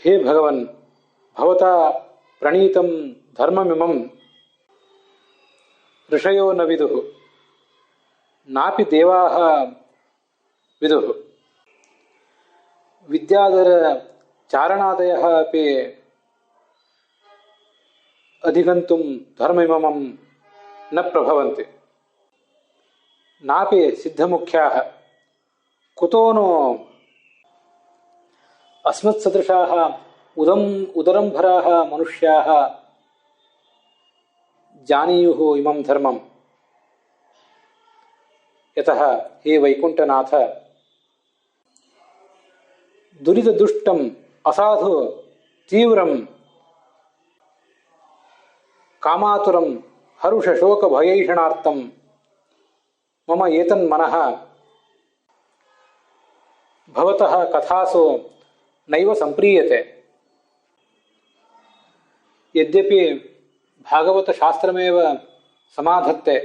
हे भगवन्, भवता प्रणीतं धर्ममिमं ऋषयो न विदुः, नापि देवाः विदुः। विद्याधरचारणादयः अपि अधिगन्तुं धर्ममिमं न प्रभवन्ति। नापि सिद्धमुख्याः, कुतो नो अस्मत्सदृशाः उदरंभराः मनुष्याः जानीयुः इमं धर्मं। यतः हे वैकुंठनाथ, दुरितदुष्टम् असाधु तीव्रं कामातुरं हर्षशोकभयैषणार्थं मम एतन्मनः भवतः कथासु नैव संप्रीयते। यद्यपि भागवत शास्त्रमेव समाधत्ते,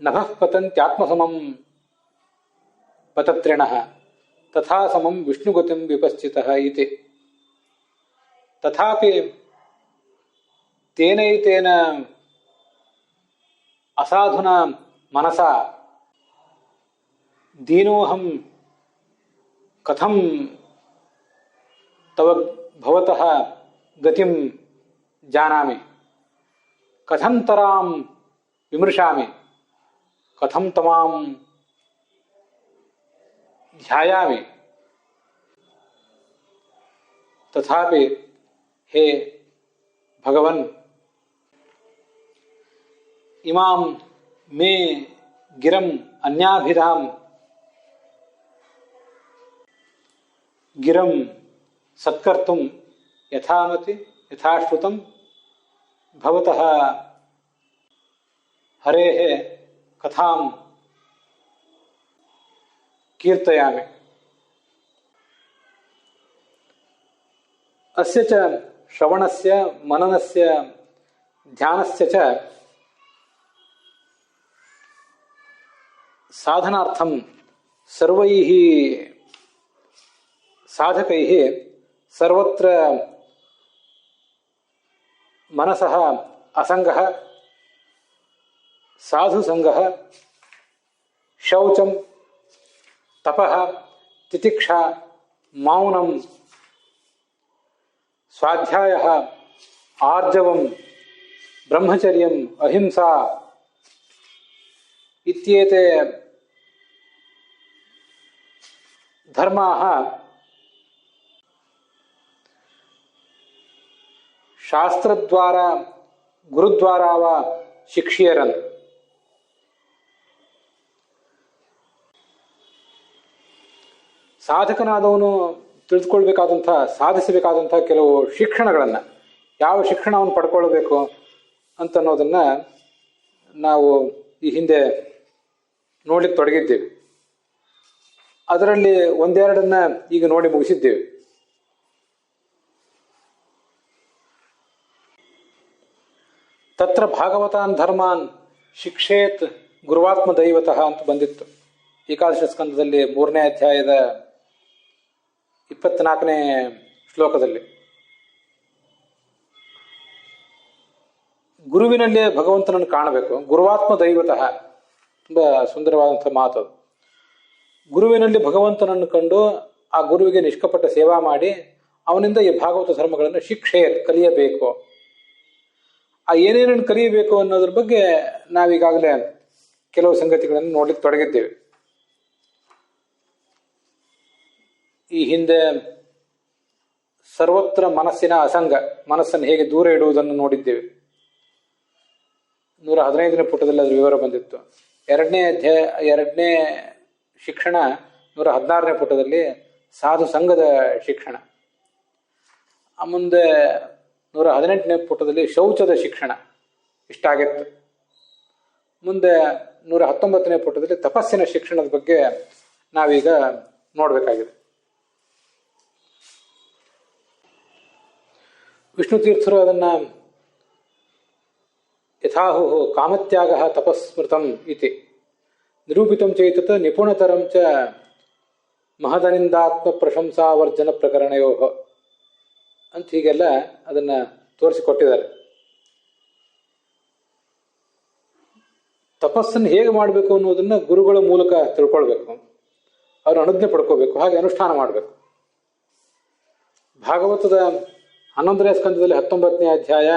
नभः पतन्त्यात्मसमं पतत्रिणः, तथा समं विष्णुगतिं विपश्चितः इति। तथापि तेनैतेन असाधुना मनसा दीनोऽहं कथं तव भवतः गतिं जानामि, कथं तरां विमृशामि, कथं तमां ध्यायामि। तथापि हे भगवन्, इमां मे गिरम् अन्याभिधां गिरं सत्कर्तुं यथामति यथाश्रुतं भवतः हरेः कथां कीर्तयामि। अस्य च श्रवणस्य मननस्य ध्यानस्य च साधनार्थं सर्वैः साधकैः सर्वत्र मनसः असंगः, साधुसंगः, शौचं, तपः, तितिक्षा, मौनं, स्वाध्यायः, आर्जवं, ब्रह्मचर्यम्, अहिंसा इत्येते धर्माः शास्त्रद्वारा गुरुद्वारा वा शिक्ष्येरन्। ಸಾಧಕನಾದವನು ತಿಳಿದುಕೊಳ್ಬೇಕಾದಂಥ ಸಾಧಿಸಬೇಕಾದಂಥ ಕೆಲವು ಶಿಕ್ಷಣಗಳನ್ನು, ಯಾವ ಶಿಕ್ಷಣವನ್ನು ಪಡ್ಕೊಳ್ಬೇಕು ಅಂತನ್ನೋದನ್ನು ನಾವು ಈ ಹಿಂದೆ ನೋಡ್ಲಿಕ್ಕೆ ತೊಡಗಿದ್ದೇವೆ. ಅದರಲ್ಲಿ ಒಂದೆರಡನ್ನ ಈಗ ನೋಡಿ ಮುಗಿಸಿದ್ದೇವೆ. ತತ್ರ ಭಾಗವತಾನ್ ಧರ್ಮಾನ್ ಶಿಕ್ಷೇತ್ ಗುರುವಾತ್ಮ ದೈವತಃ ಅಂತ ಬಂದಿತ್ತು ಏಕಾದಶ ಸ್ಕಂದದಲ್ಲಿ 3ನೇ ಅಧ್ಯಾಯದ 24ನೇ ಶ್ಲೋಕದಲ್ಲಿ. ಗುರುವಿನಲ್ಲೇ ಭಗವಂತನನ್ನು ಕಾಣಬೇಕು. ಗುರುವಾತ್ಮ ದೈವತಃ, ತುಂಬ ಸುಂದರವಾದಂಥ ಮಾತು. ಗುರುವಿನಲ್ಲಿ ಭಗವಂತನನ್ನು ಕಂಡು ಆ ಗುರುವಿಗೆ ನಿಷ್ಕಪಟ್ಟ ಸೇವಾ ಮಾಡಿ ಅವನಿಂದ ಈ ಭಾಗವತ ಧರ್ಮಗಳನ್ನು ಕಲಿಯಬೇಕು. ಆ ಏನೇನನ್ನು ಕಲಿಯಬೇಕು ಅನ್ನೋದ್ರ ಬಗ್ಗೆ ನಾವೀಗಾಗಲೇ ಕೆಲವು ಸಂಗತಿಗಳನ್ನು ನೋಡ್ಲಿಕ್ಕೆ ತೊಡಗಿದ್ದೇವೆ. ಈ ಹಿಂದೆ ಸರ್ವತ್ರ ಮನಸ್ಸಿನ ಅಸಂಗ, ಮನಸ್ಸನ್ನು ಹೇಗೆ ದೂರ ಇಡುವುದನ್ನು ನೋಡಿದ್ದೇವೆ. 115ನೇ ಪುಟದಲ್ಲಿ ಅದರ ವಿವರ ಬಂದಿತ್ತು. ಎರಡನೇ ಶಿಕ್ಷಣ 116ನೇ ಪುಟದಲ್ಲಿ ಸಾಧು ಸಂಘದ ಶಿಕ್ಷಣ. ಮುಂದೆ 118ನೇ ಪುಟದಲ್ಲಿ ಶೌಚದ ಶಿಕ್ಷಣ ಇಷ್ಟಾಗಿತ್ತು. ಮುಂದೆ 119ನೇ ಪುಟದಲ್ಲಿ ತಪಸ್ಸಿನ ಶಿಕ್ಷಣದ ಬಗ್ಗೆ ನಾವೀಗ ನೋಡಬೇಕಾಗಿದೆ. ವಿಷ್ಣು ತೀರ್ಥರು ಅದನ್ನು ಯಥಾಹು ಕಾಮತ್ಯಾಗ ತಪಸ್ಮೃತಂ ಇತಿ ನಿರೂಪಿತಂ ಚೇತತ್ ನಿಪುಣತರಂ ಚ ಮಹದನಿಂದಾತ್ಮ ಪ್ರಶಂಸಾವರ್ಜನ ಪ್ರಕರಣಯೋ ಅಂತ ಹೀಗೆಲ್ಲ ಅದನ್ನು ತೋರಿಸಿಕೊಟ್ಟಿದ್ದಾರೆ. ತಪಸ್ಸನ್ನು ಹೇಗೆ ಮಾಡಬೇಕು ಅನ್ನೋದನ್ನು ಗುರುಗಳ ಮೂಲಕ ತಿಳ್ಕೊಳ್ಬೇಕು, ಅವ್ರ ಅನುಜ್ಞೆ ಪಡ್ಕೋಬೇಕು, ಹಾಗೆ ಅನುಷ್ಠಾನ ಮಾಡಬೇಕು. ಭಾಗವತದ 11ನೇ ಸ್ಕಂದದಲ್ಲಿ 19ನೇ ಅಧ್ಯಾಯ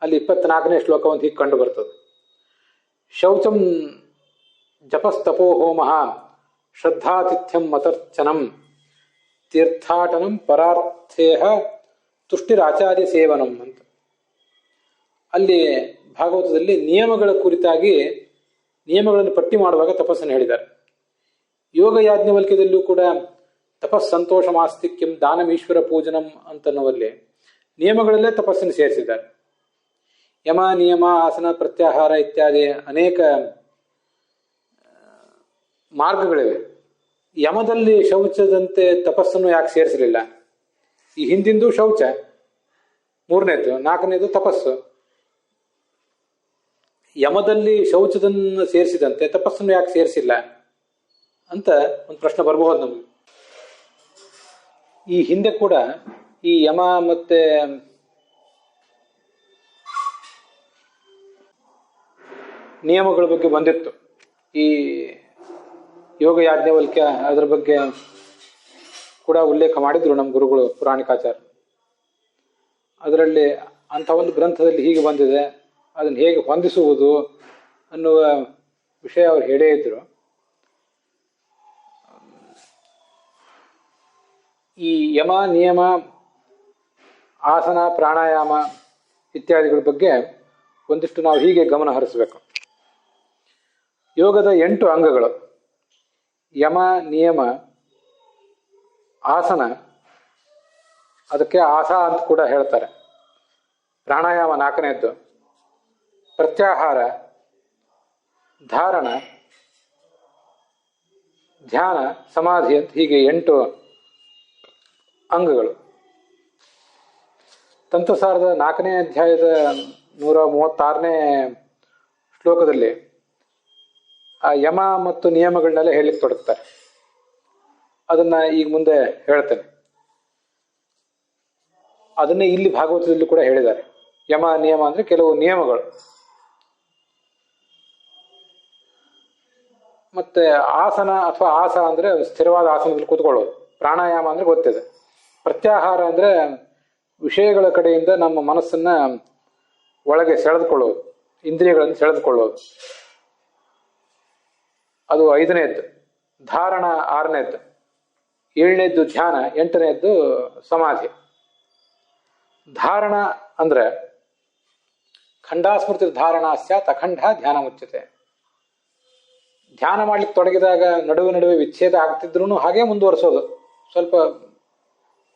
ಅಲ್ಲಿ 24ನೇ ಶ್ಲೋಕ ಒಂದು ಹೀಗೆ ಕಂಡು ಬರ್ತದೆ. ಶೌಚಂ ಜಪಸ್ತಪೋ ಹೋಮ ಶ್ರದ್ಧಾತಿಥ್ಯಂ ಮತರ್ಚನಂ ತೀರ್ಥಾಟನಂ ಪರಾರ್ಥೇಹ ತುಷ್ಟಿರಾಚಾರ್ಯ ಸೇವನಂ ಅಂತ. ಅಲ್ಲಿ ಭಾಗವತದಲ್ಲಿ ನಿಯಮಗಳ ಕುರಿತಾಗಿ ನಿಯಮಗಳನ್ನು ಪಟ್ಟಿ ಮಾಡುವಾಗ ತಪಸ್ಸನ್ನು ಹೇಳಿದ್ದಾರೆ. ಯೋಗ ಯಾಜ್ಞವಲ್ಕ್ಯದಲ್ಲೂ ಕೂಡ ತಪಸ್ ಸಂತೋಷ ಮಾಸ್ತಿಕ್ಯಂ ದಾನಮೀಶ್ವರ ಪೂಜನಂ ಅಂತನ್ನುವಲ್ಲಿ ನಿಯಮಗಳಲ್ಲೇ ತಪಸ್ಸನ್ನು ಸೇರಿಸಿದ್ದಾರೆ. ಯಮ ನಿಯಮ ಆಸನ ಪ್ರತ್ಯಾಹಾರ ಇತ್ಯಾದಿ ಅನೇಕ ಮಾರ್ಗಗಳಿವೆ. ಯಮದಲ್ಲಿ ಶೌಚದಂತೆ ತಪಸ್ಸನ್ನು ಯಾಕೆ ಸೇರಿಸಲಿಲ್ಲ? ಈ ಹಿಂದಿಂದು ಶೌಚ 3ನೇದು, 4ನೇದು ತಪಸ್ಸು. ಯಮದಲ್ಲಿ ಶೌಚದನ್ನು ಸೇರಿಸಿದಂತೆ ತಪಸ್ಸನ್ನು ಯಾಕೆ ಸೇರಿಸಿಲ್ಲ ಅಂತ ಒಂದು ಪ್ರಶ್ನೆ ಬರಬಹುದು ನಮಗೆ. ಈ ಹಿಂದೆ ಕೂಡ ಈ ಯಮ ಮತ್ತೆ ನಿಯಮಗಳ ಬಗ್ಗೆ ಬಂದಿತ್ತು. ಈ ಯೋಗ ಯಾಜ್ಞವಲ್ಕ್ಯ ಅದರ ಬಗ್ಗೆ ಕೂಡ ಉಲ್ಲೇಖ ಮಾಡಿದ್ರು ನಮ್ಮ ಗುರುಗಳು ಪುರಾಣಿಕಾಚಾರ್ಯ. ಅದರಲ್ಲಿ ಅಂಥ ಒಂದು ಗ್ರಂಥದಲ್ಲಿ ಹೀಗೆ ಬಂದಿದೆ, ಅದನ್ನು ಹೇಗೆ ಹೊಂದಿಸುವುದು ಅನ್ನುವ ವಿಷಯ ಅವರು ಹೇಳೇ ಇದ್ರು. ಈ ಯಮ ನಿಯಮ ಆಸನ ಪ್ರಾಣಾಯಾಮ ಇತ್ಯಾದಿಗಳ ಬಗ್ಗೆ ಒಂದಿಷ್ಟು ನಾವು ಹೀಗೆ ಗಮನ ಹರಿಸಬೇಕು. ಯೋಗದ 8 ಅಂಗಗಳು ಯಮ ನಿಯಮ ಆಸನ, ಅದಕ್ಕೆ ಆಸ ಅಂತ ಕೂಡ ಹೇಳ್ತಾರೆ, ಪ್ರಾಣಾಯಾಮ 4ನೇದ್ದು, ಪ್ರತ್ಯಾಹಾರ, ಧಾರಣ, ಧ್ಯಾನ, ಸಮಾಧಿ ಅಂತ ಹೀಗೆ 8 ಅಂಗಗಳು. ತಂತ್ರಸಾರದ 4ನೇ ಅಧ್ಯಾಯದ 136ನೇ ಶ್ಲೋಕದಲ್ಲಿ ಆ ಯಮ ಮತ್ತು ನಿಯಮಗಳನ್ನೆಲ್ಲ ಹೇಳಲಿಕ್ಕೆ ತೊಡಗ್ತಾರೆ. ಅದನ್ನ ಈಗ ಮುಂದೆ ಹೇಳ್ತೇನೆ. ಅದನ್ನೇ ಇಲ್ಲಿ ಭಾಗವತದಲ್ಲಿ ಕೂಡ ಹೇಳಿದ್ದಾರೆ. ಯಮ ನಿಯಮ ಅಂದ್ರೆ ಕೆಲವು ನಿಯಮಗಳು. ಮತ್ತೆ ಆಸನ ಅಥವಾ ಆಸ ಅಂದ್ರೆ ಸ್ಥಿರವಾದ ಆಸನದಲ್ಲಿ ಕೂತ್ಕೊಳ್ಳೋದು. ಪ್ರಾಣಾಯಾಮ ಅಂದ್ರೆ ಗೊತ್ತಿದೆ. ಪ್ರತ್ಯಾಹಾರ ಅಂದ್ರೆ ವಿಷಯಗಳ ಕಡೆಯಿಂದ ನಮ್ಮ ಮನಸ್ಸನ್ನ ಒಳಗೆ ಸೆಳೆದುಕೊಳ್ಳೋದು, ಇಂದ್ರಿಯಗಳನ್ನು ಸೆಳೆದುಕೊಳ್ಳೋದು, ಅದು 5ನೇದ್ದು. ಧಾರಣ 6ನೇದ್ದು, 7ನೇದ್ದು ಧ್ಯಾನ, 8ನೇದ್ದು ಸಮಾಧಿ. ಧಾರಣ ಅಂದ್ರೆ ಖಂಡಾಸ್ಮೃತಿ ಧಾರಣ ಸ್ಯಾತ್ ಅಖಂಡ ಧ್ಯಾನ ಮುಚ್ಚತೆ. ಧ್ಯಾನ ಮಾಡ್ಲಿಕ್ಕೆ ತೊಡಗಿದಾಗ ನಡುವೆ ನಡುವೆ ವಿಚ್ಛೇದ ಆಗ್ತಿದ್ರು ಹಾಗೆ ಮುಂದುವರಿಸೋದು. ಸ್ವಲ್ಪ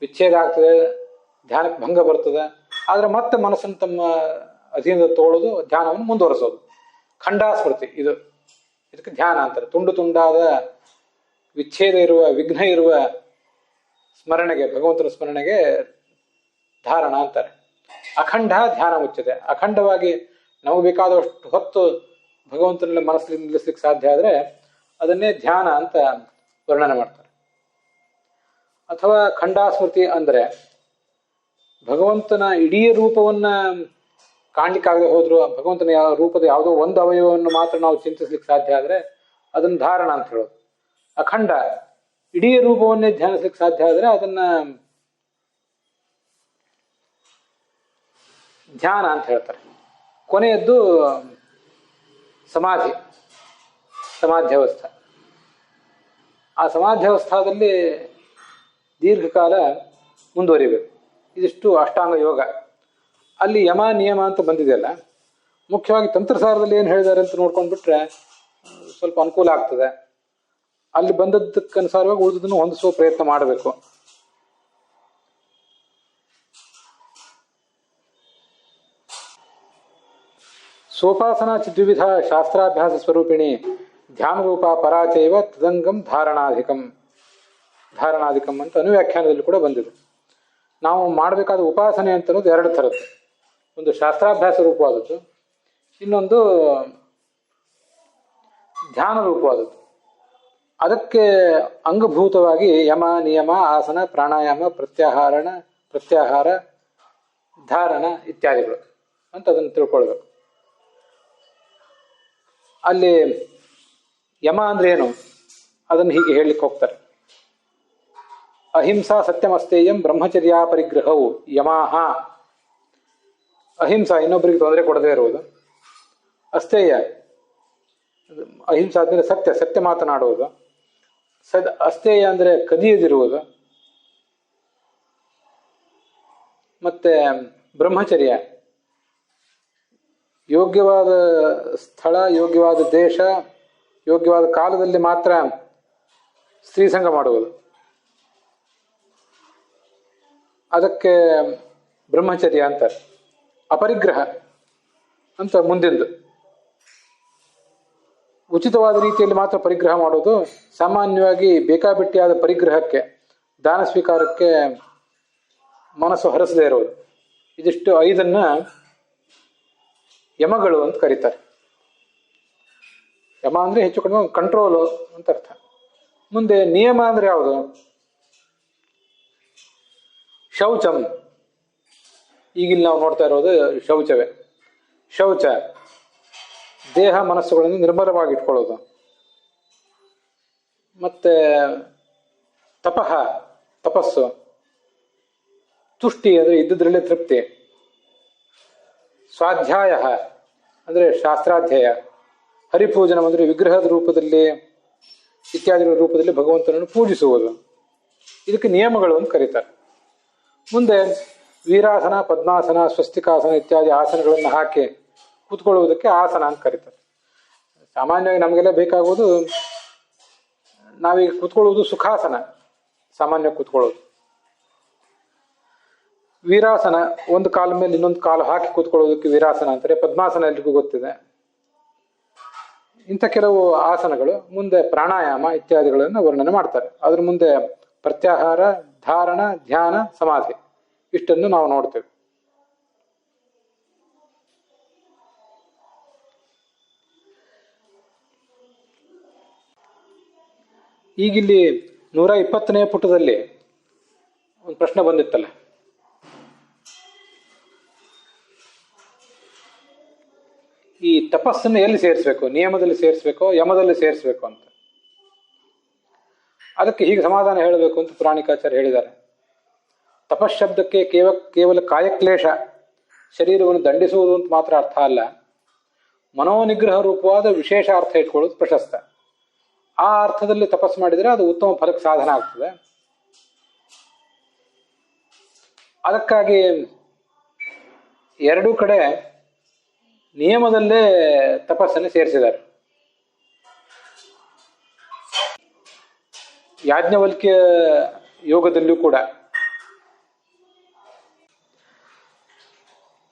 ವಿಚ್ಛೇದ ಆಗ್ತದೆ, ಧ್ಯಾನಕ್ಕೆ ಭಂಗ ಬರ್ತದೆ, ಆದ್ರೆ ಮತ್ತೆ ಮನಸ್ಸನ್ನು ತಮ್ಮ ಅಧೀನದ ತಗೊಳ್ಳೋದು, ಧ್ಯಾನವನ್ನು ಮುಂದುವರಿಸೋದು. ಖಂಡಾಸ್ಮೃತಿ ಇದಕ್ಕೆ ಧ್ಯಾನ ಅಂತಾರೆ. ತುಂಡು ತುಂಡಾದ ವಿಚ್ಛೇದ ಇರುವ, ವಿಘ್ನ ಇರುವ ಸ್ಮರಣೆಗೆ, ಭಗವಂತನ ಸ್ಮರಣೆಗೆ ಧಾರಣ ಅಂತಾರೆ. ಅಖಂಡ ಧ್ಯಾನ ಮುಚ್ಚತೆ. ಅಖಂಡವಾಗಿ ನಮಗೆ ಬೇಕಾದಷ್ಟು ಹೊತ್ತು ಭಗವಂತನಲ್ಲಿ ಮನಸ್ಸಲ್ಲಿ ನಿಲ್ಲಿಸ್ಲಿಕ್ಕೆ ಸಾಧ್ಯ ಆದರೆ ಅದನ್ನೇ ಧ್ಯಾನ ಅಂತ ವರ್ಣನೆ ಮಾಡ್ತಾರೆ. ಅಥವಾ ಖಂಡಾಸ್ಮೃತಿ ಅಂದ್ರೆ ಭಗವಂತನ ಇಡೀ ರೂಪವನ್ನ ಕಾಣ್ಲಿಕ್ಕಾಗದೆ ಹೋದ್ರು ಭಗವಂತನ ರೂಪದ ಯಾವುದೋ ಒಂದು ಅವಯವವನ್ನು ಮಾತ್ರ ನಾವು ಚಿಂತಿಸ್ಲಿಕ್ಕೆ ಸಾಧ್ಯ ಆದರೆ ಅದನ್ನ ಧಾರಣ ಅಂತ ಹೇಳೋದು. ಅಖಂಡ ಇಡೀ ರೂಪವನ್ನೇ ಧ್ಯಾನಿಸ್ಲಿಕ್ಕೆ ಸಾಧ್ಯ ಆದರೆ ಅದನ್ನ ಧ್ಯಾನ ಅಂತ ಹೇಳ್ತಾರೆ. ಕೊನೆಯದ್ದು ಸಮಾಧ್ಯವಸ್ಥಾ. ಆ ಸಮಾಧ್ಯವಸ್ಥಾದಲ್ಲಿ ದೀರ್ಘಕಾಲ ಮುಂದುವರಿಬೇಕು. ಇದಿಷ್ಟು ಅಷ್ಟಾಂಗ ಯೋಗ. ಅಲ್ಲಿ ಯಮ ನಿಯಮ ಅಂತ ಬಂದಿದೆಯಲ್ಲ, ಮುಖ್ಯವಾಗಿ ತಂತ್ರಸಾರದಲ್ಲಿ ಏನು ಹೇಳಿದ್ದಾರೆ ಅಂತ ನೋಡ್ಕೊಂಡ್ಬಿಟ್ರೆ ಸ್ವಲ್ಪ ಅನುಕೂಲ ಆಗ್ತದೆ. ಅಲ್ಲಿ ಬಂದದ್ದಕ್ಕನುಸಾರವಾಗಿ ಉಳಿದನ್ನು ಹೊಂದಿಸುವ ಪ್ರಯತ್ನ ಮಾಡಬೇಕು. ಸೋಪಾಸನಾ ಚಿದ್ವಿಧ ಶಾಸ್ತ್ರಾಭ್ಯಾಸ ಸ್ವರೂಪಿಣಿ ಧ್ಯಾನ ರೂಪ ಪರಾಚೈವ ತದಂಗಂ ಧಾರಣಾಧಿಕಂ ಅಂತ ಅನುವ್ಯಾಖ್ಯಾನದಲ್ಲಿ ಕೂಡ ಬಂದಿದೆ. ನಾವು ಮಾಡಬೇಕಾದ ಉಪಾಸನೆ ಅಂತ ಅನ್ನೋದು 2 ಥರದ್ದು. ಒಂದು ಶಾಸ್ತ್ರಾಭ್ಯಾಸ ರೂಪವಾದದ್ದು, ಇನ್ನೊಂದು ಧ್ಯಾನ ರೂಪವಾದದ್ದು. ಅದಕ್ಕೆ ಅಂಗಭೂತವಾಗಿ ಯಮ, ನಿಯಮ, ಆಸನ, ಪ್ರಾಣಾಯಾಮ, ಪ್ರತ್ಯಾಹಾರ, ಧಾರಣ ಇತ್ಯಾದಿಗಳು ಅಂತ ಅದನ್ನು ತಿಳ್ಕೊಳ್ಬೇಕು. ಅಲ್ಲಿ ಯಮ ಅಂದ್ರೆ ಏನು ಅದನ್ನು ಹೀಗೆ ಹೇಳಲಿಕ್ಕೆ ಹೋಗ್ತಾರೆ. ಅಹಿಂಸಾ ಸತ್ಯಮಸ್ತೇಯಂ ಬ್ರಹ್ಮಚರ್ಯ ಪರಿಗ್ರಹವು ಯಮಾಹ. ಅಹಿಂಸಾ, ಇನ್ನೊಬ್ಬರಿಗೆ ತೊಂದರೆ ಕೊಡದೇ ಇರುವುದು. ಅಸ್ತೇಯ, ಅಹಿಂಸಾ ಅಂದ್ರೆ ಸತ್ಯ ಮಾತನಾಡುವುದು. ಅಸ್ತೇಯ ಅಂದ್ರೆ ಕದಿಯದಿರುವುದು. ಮತ್ತೆ ಬ್ರಹ್ಮಚರ್ಯ, ಯೋಗ್ಯವಾದ ಸ್ಥಳ, ಯೋಗ್ಯವಾದ ದೇಶ, ಯೋಗ್ಯವಾದ ಕಾಲದಲ್ಲಿ ಮಾತ್ರ ಸ್ತ್ರೀ ಸಂಗ ಮಾಡುವುದು. ಅದಕ್ಕೆ ಬ್ರಹ್ಮಚರ್ಯ ಅಂತಾರೆ. ಅಪರಿಗ್ರಹ ಅಂತ ಮುಂದಿಂದು, ಉಚಿತವಾದ ರೀತಿಯಲ್ಲಿ ಮಾತ್ರ ಪರಿಗ್ರಹ ಮಾಡೋದು. ಸಾಮಾನ್ಯವಾಗಿ ಬೇಕಾಬಿಟ್ಟಿಯಾದ ಪರಿಗ್ರಹಕ್ಕೆ, ದಾನ ಸ್ವೀಕಾರಕ್ಕೆ ಮನಸ್ಸು ಹರಸದೇ ಇರೋದು. ಇದಿಷ್ಟು 5 ಯಮಗಳು ಅಂತ ಕರೀತಾರೆ. ಯಮ ಅಂದ್ರೆ ಹೆಚ್ಚು ಕಡಿಮೆ ಕಂಟ್ರೋಲು ಅಂತ ಅರ್ಥ. ಮುಂದೆ ನಿಯಮ ಅಂದ್ರೆ ಯಾವುದು? ಶೌಚಂ. ಈಗಿಲ್ಲಿ ನಾವು ನೋಡ್ತಾ ಇರೋದು ಶೌಚವೇ. ಶೌಚ ದೇಹ ಮನಸ್ಸುಗಳನ್ನು ನಿರ್ಮಲವಾಗಿ ಇಟ್ಕೊಳ್ಳೋದು. ಮತ್ತೆ ತಪಸ್ಸು, ತುಷ್ಟಿ ಅಂದ್ರೆ ಇದ್ದುದ್ರಲ್ಲೇ ತೃಪ್ತಿ. ಸ್ವಾಧ್ಯಾಯ ಅಂದ್ರೆ ಶಾಸ್ತ್ರಾಧ್ಯಯ. ಹರಿಪೂಜನ ಅಂದ್ರೆ ವಿಗ್ರಹದ ರೂಪದಲ್ಲಿ ಇತ್ಯಾದಿಗಳ ರೂಪದಲ್ಲಿ ಭಗವಂತನನ್ನು ಪೂಜಿಸುವುದು. ಇದಕ್ಕೆ ನಿಯಮಗಳು ಅಂತ ಕರೀತಾರೆ. ಮುಂದೆ ವೀರಾಸನ, ಪದ್ಮಾಸನ, ಸ್ವಸ್ತಿಕಾಸನ ಇತ್ಯಾದಿ ಆಸನಗಳನ್ನು ಹಾಕಿ ಕೂತ್ಕೊಳ್ಳುವುದಕ್ಕೆ ಆಸನ ಅಂತ ಕರೀತಾರೆ. ಸಾಮಾನ್ಯವಾಗಿ ನಮಗೆಲ್ಲ ಬೇಕಾಗುವುದು, ನಾವೀಗ ಕೂತ್ಕೊಳ್ಳುವುದು ಸುಖಾಸನ, ಸಾಮಾನ್ಯ ಕೂತ್ಕೊಳ್ಳೋದು. ವೀರಾಸನ, ಒಂದು ಕಾಲ ಮೇಲೆ ಇನ್ನೊಂದು ಕಾಲು ಹಾಕಿ ಕೂತ್ಕೊಳ್ಳೋದಕ್ಕೆ ವೀರಾಸನ ಅಂತಾರೆ. ಪದ್ಮಾಸನ ಎಲ್ರಿಗೂ ಗೊತ್ತಿದೆ. ಇಂಥ ಕೆಲವು ಆಸನಗಳು. ಮುಂದೆ ಪ್ರಾಣಾಯಾಮ ಇತ್ಯಾದಿಗಳನ್ನು ವರ್ಣನೆ ಮಾಡ್ತಾರೆ. ಅದ್ರ ಮುಂದೆ ಪ್ರತ್ಯಾಹಾರ, ಧಾರಣ, ಧ್ಯಾನ, ಸಮಾಧಿ ಇಷ್ಟನ್ನು ನಾವು ನೋಡ್ತೇವೆ. ಈಗಿಲ್ಲಿ 120ನೇ ಪುಟದಲ್ಲಿ ಒಂದು ಪ್ರಶ್ನೆ ಬಂದಿತ್ತಲ್ಲ, ಈ ತಪಸ್ಸನ್ನು ಎಲ್ಲಿ ಸೇರಿಸ್ಬೇಕು, ನಿಯಮದಲ್ಲಿ ಸೇರಿಸ್ಬೇಕೋ ಯಮದಲ್ಲಿ ಸೇರಿಸ್ಬೇಕು ಅಂತ. ಅದಕ್ಕೆ ಹೀಗೆ ಸಮಾಧಾನ ಹೇಳಬೇಕು ಅಂತ ಪುರಾಣಿಕಾಚಾರ್ಯ ಹೇಳಿದ್ದಾರೆ. ತಪಶ್ಶಬ್ದಕ್ಕೆ ಕೇವಲ ಕಾಯಕ್ಲೇಶ, ಶರೀರವನ್ನು ದಂಡಿಸುವುದು ಅಂತ ಮಾತ್ರ ಅರ್ಥ ಅಲ್ಲ, ಮನೋನಿಗ್ರಹ ರೂಪವಾದ ವಿಶೇಷ ಅರ್ಥ ಇಟ್ಕೊಳ್ಳೋದು ಪ್ರಶಸ್ತ. ಆ ಅರ್ಥದಲ್ಲಿ ತಪಸ್ಸು ಮಾಡಿದರೆ ಅದು ಉತ್ತಮ ಫಲಕ್ಕೆ ಸಾಧನ ಆಗ್ತದೆ. ಅದಕ್ಕಾಗಿ ಎರಡೂ ಕಡೆ ನಿಯಮದಲ್ಲೇ ತಪಸ್ಸನ್ನು ಸೇರಿಸಿದ್ದಾರೆ. ಯಾಜ್ಞವಲ್ಕ್ಯ ಯೋಗದಲ್ಲೂ ಕೂಡ,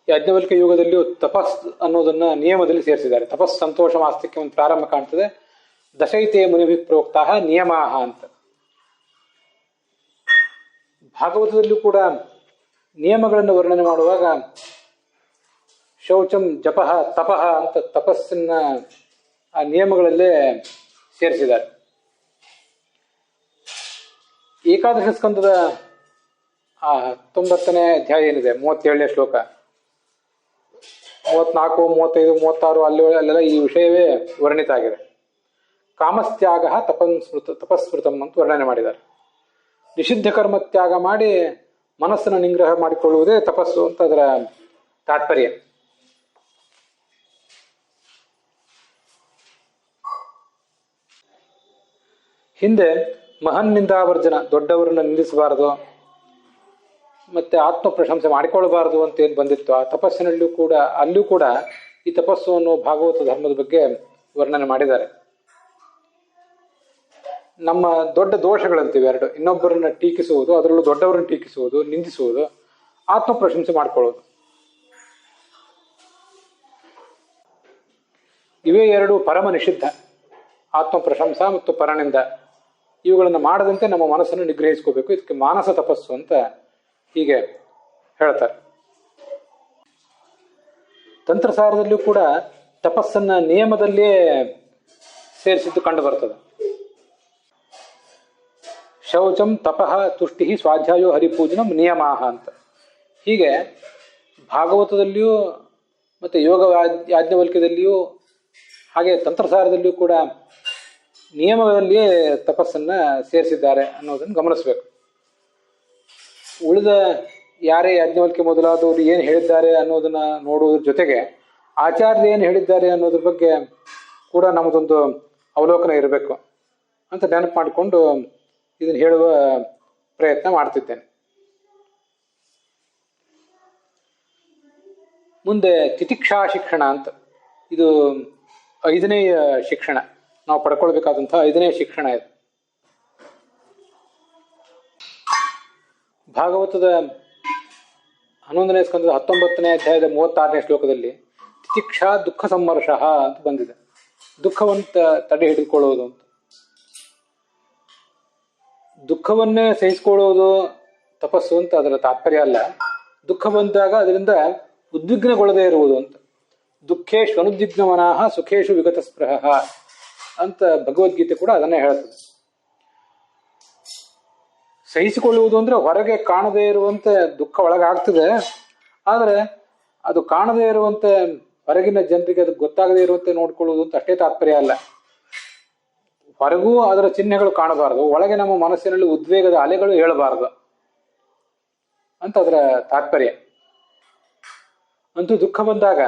ಯಾಜ್ಞವಲ್ಕ್ಯ ಯೋಗದಲ್ಲಿಯೂ ತಪಸ್ ಅನ್ನೋದನ್ನ ನಿಯಮದಲ್ಲಿ ಸೇರಿಸಿದ್ದಾರೆ. ತಪಸ್ ಸಂತೋಷ ಮಾಸ್ತಿಕ್ಕೆ ಒಂದು ಪ್ರಾರಂಭ ಕಾಣ್ತದೆ. ದಶೈತೆ ಮುನಿಭಿ ಪ್ರೋಕ್ತಾಹ ನಿಯಮಾಹ ಅಂತ. ಭಾಗವತದಲ್ಲೂ ಕೂಡ ನಿಯಮಗಳನ್ನು ವರ್ಣನೆ ಮಾಡುವಾಗ ಶೌಚಂ ಜಪಃ ತಪಃ ಅಂತ ತಪಸ್ಸನ್ನ ಆ ನಿಯಮಗಳಲ್ಲೇ ಸೇರಿಸಿದ್ದಾರೆ. ಏಕಾದಶ ಸ್ಕಂದದ 19ನೇ ಅಧ್ಯಾಯ ಏನಿದೆ, 37ನೇ ಶ್ಲೋಕ, 34, 35, 36 ಅಲ್ಲೆಲ್ಲ ಈ ವಿಷಯವೇ ವರ್ಣಿತ ಆಗಿದೆ. ಕಾಮಸ್ತ್ಯಾಗ ತಪಸ್ಮೃತಂ ಅಂತ ವರ್ಣನೆ ಮಾಡಿದ್ದಾರೆ. ನಿಷಿದ್ಧ ಕರ್ಮ ತ್ಯಾಗ ಮಾಡಿ ಮನಸ್ಸನ್ನು ನಿಗ್ರಹ ಮಾಡಿಕೊಳ್ಳುವುದೇ ತಪಸ್ಸು ಅಂತ ಅದರ ತಾತ್ಪರ್ಯ. ಹಿಂದೆ ಮಹನ್ನಿಂದಾವರ್ಜನ, ದೊಡ್ಡವರನ್ನು ನಿಲ್ಲಿಸಬಾರದು, ಮತ್ತೆ ಆತ್ಮ ಪ್ರಶಂಸೆ ಮಾಡಿಕೊಳ್ಳಬಾರದು ಅಂತ ಏನು ಬಂದಿತ್ತು, ಆ ತಪಸ್ಸಿನಲ್ಲೂ ಕೂಡ ಅಲ್ಲೂ ಕೂಡ ಈ ತಪಸ್ಸು ಅನ್ನೋ ಭಾಗವತ ಧರ್ಮದ ಬಗ್ಗೆ ವರ್ಣನೆ ಮಾಡಿದ್ದಾರೆ. ನಮ್ಮ ದೊಡ್ಡ ದೋಷಗಳಂತೀವಿ ಎರಡು: ಇನ್ನೊಬ್ಬರನ್ನ ಟೀಕಿಸುವುದು, ಅದರಲ್ಲೂ ದೊಡ್ಡವರನ್ನು ಟೀಕಿಸುವುದು, ನಿಂದಿಸುವುದು, ಆತ್ಮ ಪ್ರಶಂಸೆ ಮಾಡಿಕೊಳ್ಳೋದು. ಇವೇ ಎರಡು ಪರಮ ನಿಷಿದ್ಧ, ಆತ್ಮ ಪ್ರಶಂಸ ಮತ್ತು ಪರನಿಂದ. ಇವುಗಳನ್ನು ಮಾಡದಂತೆ ನಮ್ಮ ಮನಸ್ಸನ್ನು ನಿಗ್ರಹಿಸ್ಕೋಬೇಕು. ಇದಕ್ಕೆ ಮಾನಸ ತಪಸ್ಸು ಅಂತ ಹೀಗೆ ಹೇಳ್ತಾರೆ. ತಂತ್ರಸಾರದಲ್ಲೂ ಕೂಡ ತಪಸ್ಸನ್ನ ನಿಯಮದಲ್ಲಿಯೇ ಸೇರಿಸಿದ್ದು ಕಂಡು ಬರ್ತದೆ. ಶೌಚಂ ತಪಃ ತುಷ್ಟಿ ಸ್ವಾಧ್ಯಾಯೋ ಹರಿಪೂಜನಂ ನಿಯಮಾಹ ಅಂತ. ಹೀಗೆ ಭಾಗವತದಲ್ಲಿಯೂ ಮತ್ತು ಯೋಗ ಯಾಜ್ಞವಲ್ಕ್ಯದಲ್ಲಿಯೂ ಹಾಗೆ ತಂತ್ರಸಾರದಲ್ಲಿಯೂ ಕೂಡ ನಿಯಮದಲ್ಲಿಯೇ ತಪಸ್ಸನ್ನು ಸೇರಿಸಿದ್ದಾರೆ ಅನ್ನೋದನ್ನು ಗಮನಿಸಬೇಕು. ಉಳಿದ ಯಾರೇ ಯಾಜ್ಞವಲ್ಕ್ಯ ಮೊದಲಾದವರು ಏನು ಹೇಳಿದ್ದಾರೆ ಅನ್ನೋದನ್ನು ನೋಡುವುದ್ರ ಜೊತೆಗೆ ಆಚಾರ್ಯರು ಏನು ಹೇಳಿದ್ದಾರೆ ಅನ್ನೋದ್ರ ಬಗ್ಗೆ ಕೂಡ ನಮ್ಮದೊಂದು ಅವಲೋಕನ ಇರಬೇಕು ಅಂತ ನೆನಪು ಮಾಡಿಕೊಂಡು ಇದನ್ನು ಹೇಳುವ ಪ್ರಯತ್ನ ಮಾಡ್ತಿದ್ದೇನೆ. ಮುಂದೆ ತಿತಿಕ್ಷಾ ಶಿಕ್ಷಣ ಅಂತ, ಇದು 5ನೇ ಶಿಕ್ಷಣ, ನಾವು ಪಡ್ಕೊಳ್ಬೇಕಾದಂಥ 5ನೇ ಶಿಕ್ಷಣ ಇದು. ಭಾಗವತದ 11ನೇ ಸ್ಕಂದದ 19ನೇ ಅಧ್ಯಾಯದ 36ನೇ ಶ್ಲೋಕದಲ್ಲಿ ತಿತಿಕ್ಷಾ ದುಃಖ ಸಂಮರ್ಷ ಅಂತ ಬಂದಿದೆ. ದುಃಖವಂತ ತಡೆ ಹಿಡಿದುಕೊಳ್ಳುವುದು ಅಂತ. ದುಃಖವನ್ನೇ ಸಹಿಸಿಕೊಳ್ಳುವುದು ತಪಸ್ಸು ಅಂತ ಅದರ ತಾತ್ಪರ್ಯ ಅಲ್ಲ. ದುಃಖ ಬಂದಾಗ ಅದರಿಂದ ಉದ್ವಿಗ್ನಗೊಳ್ಳದೇ ಇರುವುದು ಅಂತ. ದುಃಖೇಶು ಅನುದ್ವಿಗ್ನಮನಃ ಸುಖೇಶು ವಿಗತ ಸ್ಪೃಹ ಅಂತ ಭಗವದ್ಗೀತೆ ಕೂಡ ಅದನ್ನೇ ಹೇಳ್ತದೆ. ಸಹಿಸಿಕೊಳ್ಳುವುದು ಅಂದ್ರೆ ಹೊರಗೆ ಕಾಣದೇ ಇರುವಂತೆ ದುಃಖ ಒಳಗಾಗ್ತದೆ, ಆದರೆ ಅದು ಕಾಣದೇ ಇರುವಂತೆ ಹೊರಗಿನ ಜನರಿಗೆ ಅದು ಗೊತ್ತಾಗದೇ ಇರುವಂತೆ ನೋಡ್ಕೊಳ್ಳುವುದು ಅಂತ ಅಷ್ಟೇ ತಾತ್ಪರ್ಯ ಅಲ್ಲ. ಹೊರಗೂ ಅದರ ಚಿಹ್ನೆಗಳು ಕಾಣಬಾರದು, ಒಳಗೆ ನಮ್ಮ ಮನಸ್ಸಿನಲ್ಲಿ ಉದ್ವೇಗದ ಅಲೆಗಳು ಹೇಳಬಾರದು ಅಂತ ಅದರ ತಾತ್ಪರ್ಯ. ಅಂತೂ ದುಃಖ ಬಂದಾಗ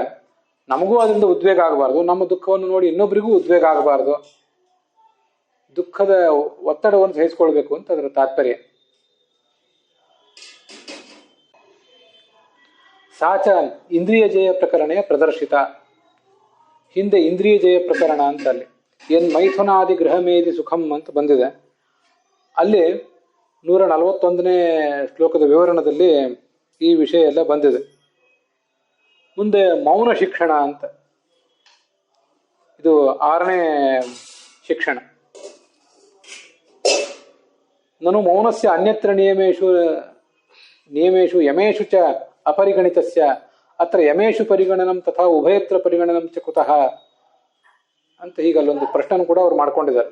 ನಮಗೂ ಅದರಿಂದ ಉದ್ವೇಗ ಆಗಬಾರ್ದು, ನಮ್ಮ ದುಃಖವನ್ನು ನೋಡಿ ಇನ್ನೊಬ್ಬರಿಗೂ ಉದ್ವೇಗ ಆಗಬಾರ್ದು, ದುಃಖದ ಒತ್ತಡವನ್ನು ಸಹಿಸಿಕೊಳ್ಬೇಕು ಅಂತ ಅದರ ತಾತ್ಪರ್ಯ. ಸಾಚ ಇಂದ್ರಿಯ ಜಯ ಪ್ರಕರಣ ಪ್ರದರ್ಶಿತ. ಹಿಂದೆ ಇಂದ್ರಿಯ ಜಯ ಪ್ರಕರಣ ಅಂತ ಅಲ್ಲಿ ಏನ್ ಮೈಥುನಾದಿ ಗೃಹಮೇದಿ ಸುಖಂ ಅಂತ ಬಂದಿದೆ, ಅಲ್ಲಿ 141ನೇ ಶ್ಲೋಕದ ವಿವರಣದಲ್ಲಿ ಈ ವಿಷಯ ಎಲ್ಲ ಬಂದಿದೆ. ಮುಂದೆ ಮೌನ ಶಿಕ್ಷಣ ಅಂತ, ಇದು 6ನೇ ಶಿಕ್ಷಣ. ನನು ಮೌನಸ್ಯ ಅನ್ಯತ್ರ ನಿಯಮೇಶು ಯಮೇಶು ಚ ಅಪರಿಗಣಿತಸ್ಯ ಅತ್ರ ಯಮೇಶು ಪರಿಗಣನಂ ತಥಾ ಉಭಯತ್ರ ಪರಿಗಣನಂ ಚ ಕುತಃ ಅಂತ ಹೀಗಲ್ಲೊಂದು ಪ್ರಶ್ನೆ ಕೂಡ ಅವ್ರು ಮಾಡ್ಕೊಂಡಿದ್ದಾರೆ.